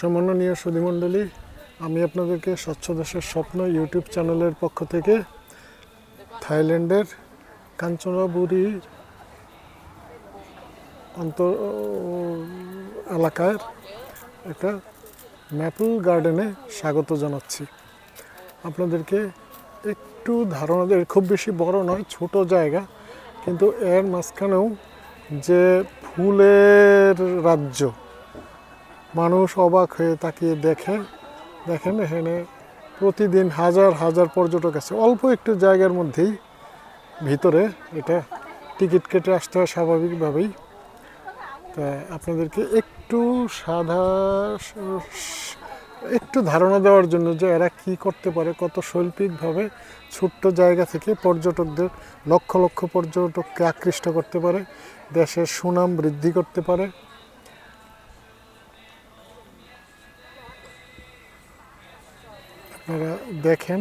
সম্মাননীয় সুধীমণ্ডলী, আমি আপনাদেরকে স্বচ্ছ দেশের স্বপ্ন ইউটিউব চ্যানেলের পক্ষ থেকে থাইল্যান্ডের কাঞ্চনবুরির এলাকার একটা ম্যাপল গার্ডেনে স্বাগত জানাচ্ছি। আপনাদেরকে একটু ধারণা দেয়, খুব বেশি বড় নয়, ছোট জায়গা, কিন্তু এর মাঝখানেও যে ফুলের রাজ্য, মানুষ অবাক হয়ে তাকিয়ে দেখেন এখানে প্রতিদিন হাজার হাজার পর্যটক আছে। অল্প একটু জায়গার মধ্যেই ভিতরে এটা টিকিট কেটে আসতে হয় স্বাভাবিকভাবেই। তা আপনাদেরকে একটু ধারণা দেওয়ার জন্য যে এরা কি করতে পারে, কত শৈল্পিকভাবে ছোট্ট জায়গা থেকে পর্যটকদের লক্ষ লক্ষ পর্যটককে আকৃষ্ট করতে পারে, দেশের সুনাম বৃদ্ধি করতে পারে। আপনারা দেখেন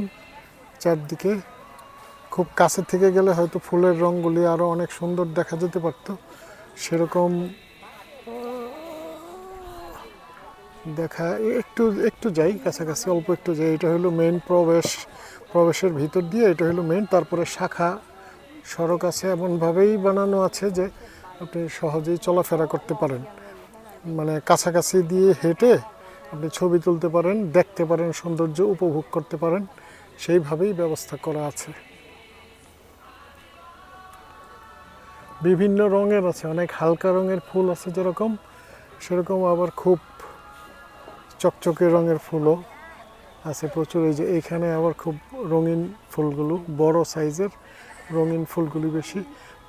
চারদিকে, খুব কাছে থেকে গেলে হয়তো ফুলের রঙগুলি আরও অনেক সুন্দর দেখা যেতে পারত, সেরকম দেখা একটু যাই কাছাকাছি, অল্প একটু যাই। এটা হলো মেইন প্রবেশের ভিতর দিয়ে, এটা হলো মেইন। তারপরে শাখা সড়ক আছে, এমনভাবেই বানানো আছে যে আপনি সহজেই চলাফেরা করতে পারেন, মানে কাছাকাছি দিয়ে হেঁটে আপনি ছবি তুলতে পারেন, দেখতে পারেন, সৌন্দর্য উপভোগ করতে পারেন, সেইভাবেই ব্যবস্থা করা আছে। বিভিন্ন রঙের আছে, অনেক হালকা রঙের ফুল আছে যেরকম, সেরকম আবার খুব চকচকে রঙের ফুলও আছে প্রচুর। এই যে এইখানে আবার খুব রঙিন ফুলগুলো, বড় সাইজের রঙিন ফুলগুলি বেশি।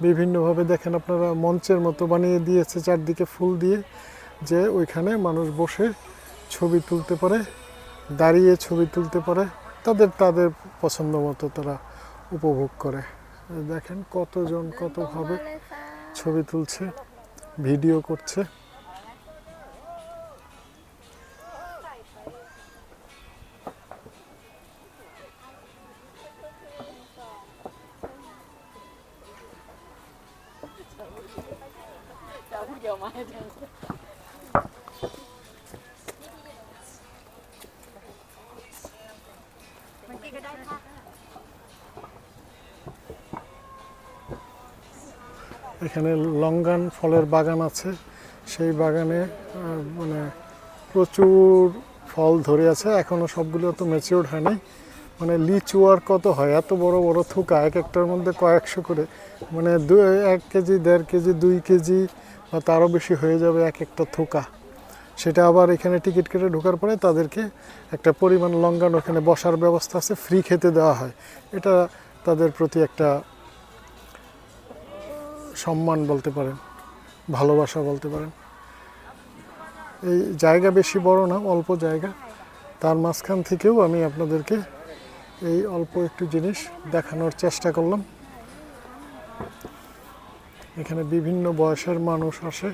বিভিন্নভাবে দেখেন আপনারা মঞ্চের মতো বানিয়ে দিয়েছে চারদিকে ফুল দিয়ে, যে ওইখানে মানুষ বসে ছবি তুলতে পারে, দাঁড়িয়ে ছবি তুলতে পারে, তাদের পছন্দ মতো তারা উপভোগ করে। দেখেন কতজন কতভাবে ছবি তুলছে, ভিডিও করছে। এখানে লঙ্গান ফলের বাগান আছে, সেই বাগানে মানে প্রচুর ফল ধরে আছে, এখনও সবগুলো তো ম্যাচিওর হয় নাই। মানে লিচু আর কত হয়, এত বড় বড় থুকা, এক একটার মধ্যে কয়েকশো করে, মানে 1 কেজি 1.5 কেজি 2 কেজি বা তারও বেশি হয়ে যাবে এক একটা থুকা। সেটা আবার এখানে টিকিট কেটে ঢোকার পরে তাদেরকে একটা পরিমাণ লঙ্গান, ওখানে বসার ব্যবস্থা আছে, ফ্রি খেতে দেওয়া হয়। এটা তাদের প্রতি একটা সম্মান বলতে পারেন, ভালোবাসা বলতে পারেন। এই জায়গা বেশি বড় না, অল্প জায়গা, তার মাঝখান থেকেও আমি আপনাদেরকে এই অল্প একটু জিনিস দেখানোর চেষ্টা করলাম। এখানে বিভিন্ন বয়সের মানুষ আসে।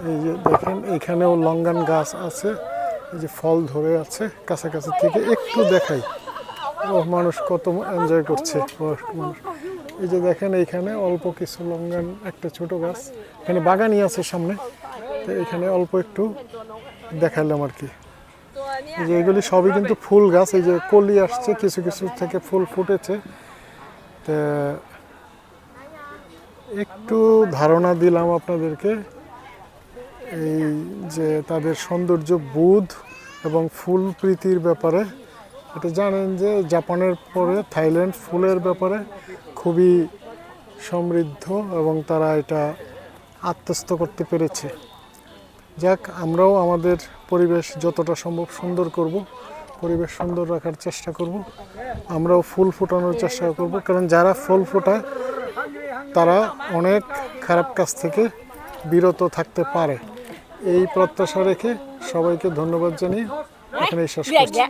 এই যে দেখেন এখানেও লঙ্গান গাছ আছে, এই যে ফল ধরে আছে, কাছাকাছি থেকে একটু দেখাই, ও মানুষ কত এনজয় করছে মানুষ। এই যে দেখেন এইখানে অল্প কিছু লঙ্গান, একটা ছোট গাছ, এখানে বাগানই আছে সামনে, তো এখানে অল্প একটু দেখালাম আর কি। এই যে এগুলি সবই কিন্তু ফুল গাছ, এই যে কলি আসছে, কিছু কিছু থেকে ফুল ফুটেছে। তা একটু ধারণা দিলাম আপনাদেরকে এই যে তাদের সৌন্দর্য বোধ এবং ফুল প্রীতির ব্যাপারে। এটা জানেন যে জাপানের পরে থাইল্যান্ড ফুলের ব্যাপারে খুবই সমৃদ্ধ, এবং তারা এটা আত্মস্থ করতে পেরেছে। যাক, আমরাও আমাদের পরিবেশ যতটা সম্ভব সুন্দর করব, পরিবেশ সুন্দর রাখার চেষ্টা করব, আমরাও ফুল ফোটানোর চেষ্টা করব, কারণ যারা ফুল ফোটায় তারা অনেক খারাপ কাজ থেকে বিরত থাকতে পারে। এই প্রত্যাশা রেখে সবাইকে ধন্যবাদ জানিয়ে এখানেই শেষ করছি।